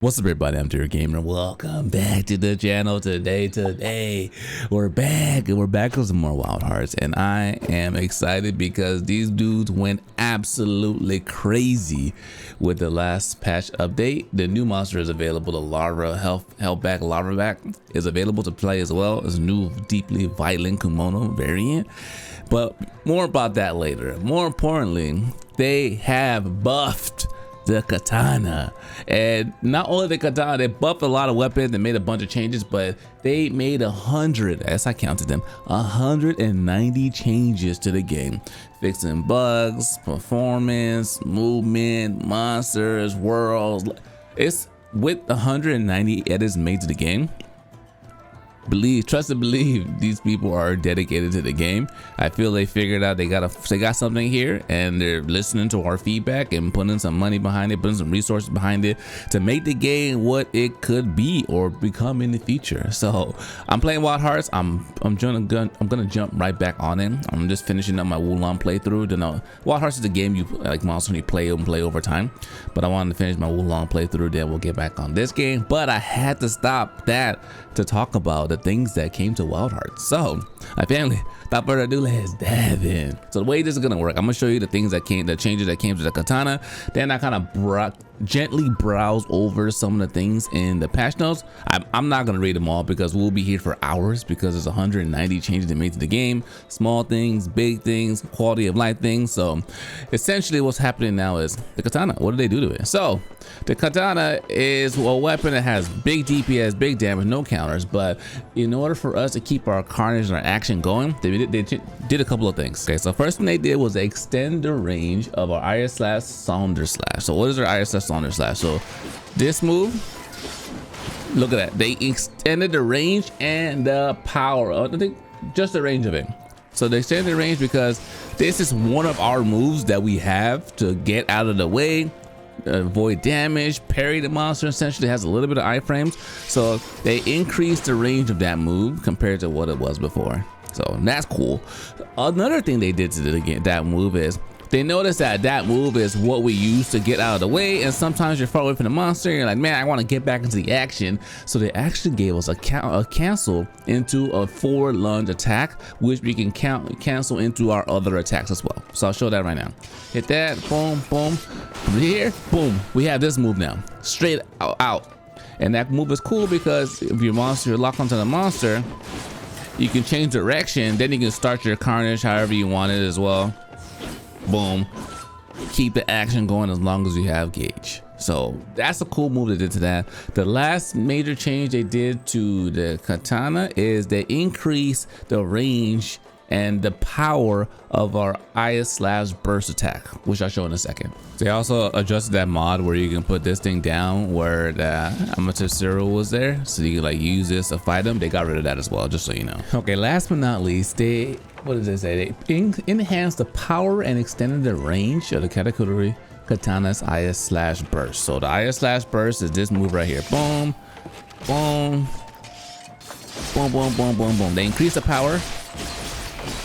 What's up, everybody? I'm Dear Gamer. Welcome back to the channel. Today we're back with some more Wild Hearts, and I am excited because these dudes went absolutely crazy with the last patch update. The new monster is available. The Larva Hellback Larvaback is available to play as well as a new deeply violent Kumono variant. But more about that later. More importantly, they have buffed the Katana, and not only the Katana, they buffed a lot of weapons and made a bunch of changes, but they made 100, as I counted them, 190 changes to the game, fixing bugs, performance, movement, monsters, worlds. It's with 190 edits made to the game. Trust and believe these people are dedicated to the game. I feel they figured out they got something here, and they're listening to our feedback and putting some money behind it, putting some resources behind it to make the game what it could be or become in the future. So I'm playing Wild Hearts. I'm gonna jump right back on it. I'm just finishing up my Wulong playthrough. Wild Hearts is a game you like monster you play over time, but I wanted to finish my Wulong playthrough, then we'll get back on this game. But I had to stop that to talk about the things that came to Wild Hearts. So my family, without further ado, let's dive in. So the way this is gonna work, I'm gonna show you the things that came, the changes that came to the Katana. Then I kind of gently browse over some of the things in the patch notes. I'm not gonna read them all because we'll be here for hours, because there's 190 changes they made to the game. Small things, big things, quality of life things. So essentially what's happening now is the Katana, what did they do to it? So the Katana is a weapon that has big DPS, big damage, no counters, but in order for us to keep our carnage and our action going, they did a couple of things. Okay, so first thing they did was extend the range of our IS/Sounder Slash. So what is our IS/Sounder Slash? So this move, look at that, they extended the range and the power. I think just the range of it. So they extended the range because this is one of our moves that we have to get out of the way, avoid damage, parry the monster. Essentially has a little bit of iframes, so they increased the range of that move compared to what it was before. So that's cool. Another thing they did to that move is they noticed that move is what we use to get out of the way, and sometimes you're far away from the monster and you're like, man, I want to get back into the action. So they actually gave us a cancel into a forward lunge attack, which we can cancel into our other attacks as well. So I'll show that right now. Hit that, boom, boom. From here, boom, we have this move now, straight out. And that move is cool because if you're locked onto the monster, you can change direction, then you can start your carnage however you want it as well. Boom, keep the action going as long as you have gauge. So that's a cool move they did to that. The last major change they did to the Katana is they increased the range and the power of our IS/burst attack, which I'll show in a second. They also adjusted that mod where you can put this thing down where the amateur serial was there, so you can like use this to fight them. They got rid of that as well, just so you know. Okay, last but not least, what does it say? They enhanced the power and extended the range of the category Katana's IS/burst. So the IS/burst is this move right here. Boom, boom, boom, boom, boom, boom, boom. They increased the power,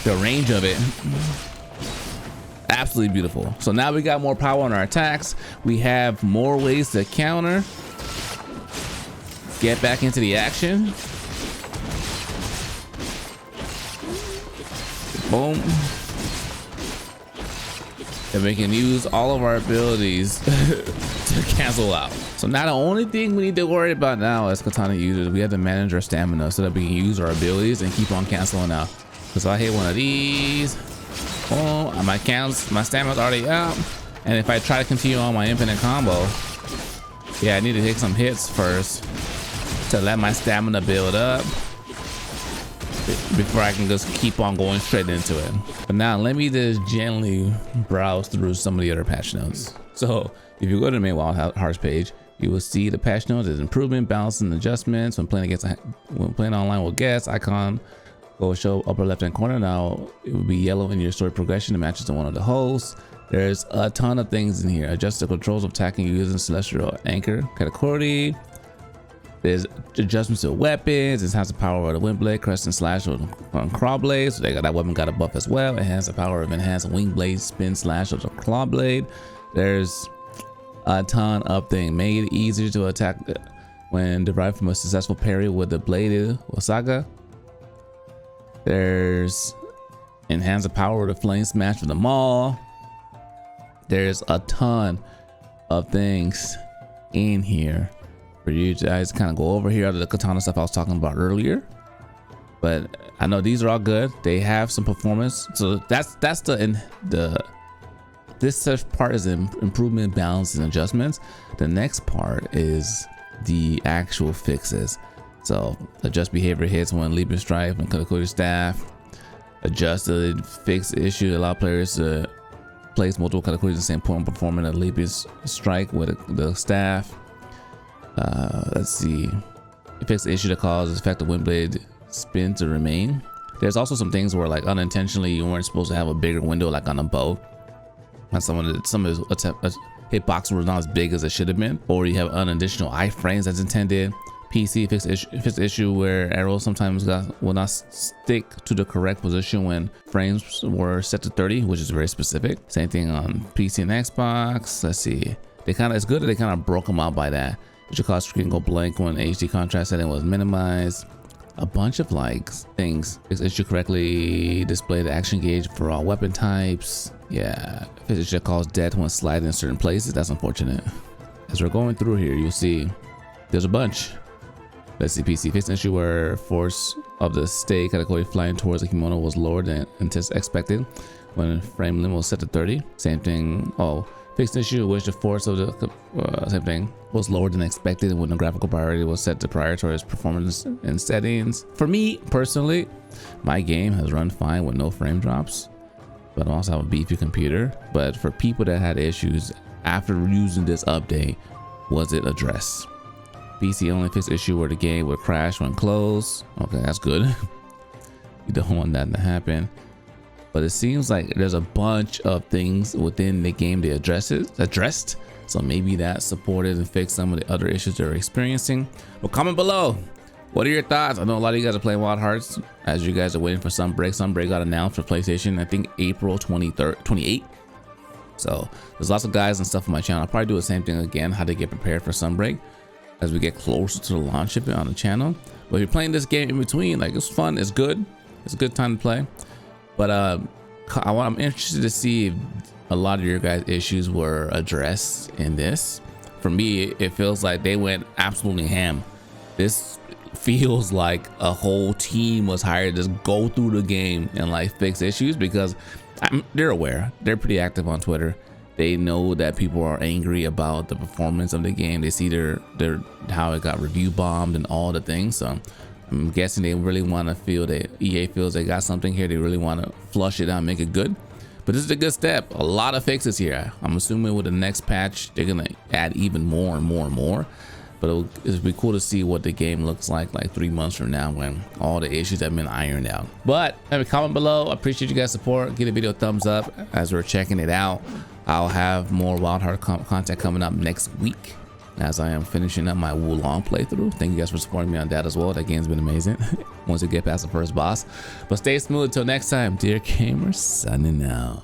the range of it, absolutely beautiful. So now we got more power on our attacks. We have more ways to counter, get back into the action. Boom. And we can use all of our abilities to cancel out. So now the only thing we need to worry about now as Katana users, we have to manage our stamina so that we can use our abilities and keep on canceling out. So I hit one of these, boom, my stamina's already out. And if I try to continue on my infinite combo, yeah, I need to take some hits first to let my stamina build up before I can just keep on going straight into it. But now let me just gently browse through some of the other patch notes. So if you go to the main Wild Hearts page, you will see the patch notes. There's improvement, balance, and adjustments when playing online with guests. Icon go show upper left hand corner. Now it will be yellow in your story progression. It matches to one of the hosts. There's a ton of things in here. Adjust the controls of attacking using celestial anchor category. There's adjustments to weapons. It has the power of the wind blade, crest and slash on claw blade. So they got that weapon got a buff as well. It has the power of enhanced wing blade, spin slash of the claw blade. There's a ton of things. Made it easier to attack when derived from a successful parry with the bladed Wasaga. There's enhance the power of the flame smash for the maul. There's a ton of things in here for you guys to kind of go over here. Out of the katana stuff I was talking about earlier, but I know these are all good. They have some performance, so that's this part is improvement, balance, and adjustments. The next part is the actual fixes. So adjust behavior hits when leaping strike and Katakuri staff. Adjust the fix issue, allow players to place multiple Katakuris at the same point, performing a leaping strike with the staff. Let's see. It fixed the issue that causes effective wind blade spin to remain. There's also some things where like unintentionally you weren't supposed to have a bigger window like on a bow. And some of his hitbox was not as big as it should have been, or you have unadditional iframes as intended. PC fixed the issue where arrows sometimes will not stick to the correct position when frames were set to 30, which is very specific. Same thing on PC and Xbox. Let's see. It's good that they kind of broke them out by that. It should cause screen go blank when HD contrast setting was minimized. A bunch of like things. It should correctly display the action gauge for all weapon types. Yeah, it should cause death when sliding in certain places. That's unfortunate. As we're going through here, you'll see there's a bunch. Let's see. PC fixed an issue where force of the stay category flying towards the kimono was lower than expected when frame limit was set to 30. Same thing. Oh, fixed an issue which the force of the same thing was lower than expected when the graphical priority was set to prioritize performance and settings. For me personally, my game has run fine with no frame drops, but I also have a beefy computer. But for people that had issues after using this update, was it addressed? PC only fixed issue where the game would crash when closed. Okay, that's good. You don't want that to happen. But it seems like there's a bunch of things within the game they addressed. So maybe that supported and fixed some of the other issues they're experiencing. But comment below. What are your thoughts? I know a lot of you guys are playing Wild Hearts as you guys are waiting for Sunbreak. Sunbreak got announced for PlayStation, I think April 28th. So there's lots of guys and stuff on my channel. I'll probably do the same thing again, how to get prepared for Sunbreak as we get closer to the launch of it on the channel. But if you're playing this game in between, like, it's fun, it's good, it's a good time to play. But I'm interested to see if a lot of your guys' issues were addressed in this. For me, it feels like they went absolutely ham. This feels like a whole team was hired to just go through the game and like fix issues, because they're aware. They're pretty active on Twitter. They know that people are angry about the performance of the game. They see their how it got review bombed and all the things. So I'm guessing they really want to feel that EA feels they got something here. They really want to flush it out and make it good. But this is a good step. A lot of fixes here. I'm assuming with the next patch, they're going to add even more and more and more. But it'll be cool to see what the game looks like 3 months from now when all the issues have been ironed out. But have a comment below. I appreciate you guys' support. Give the video a thumbs up as we're checking it out. I'll have more Wild Heart content coming up next week as I am finishing up my Wulong playthrough. Thank you guys for supporting me on that as well. That game's been amazing once you get past the first boss. But stay smooth until next time. Dear gamers, signing out.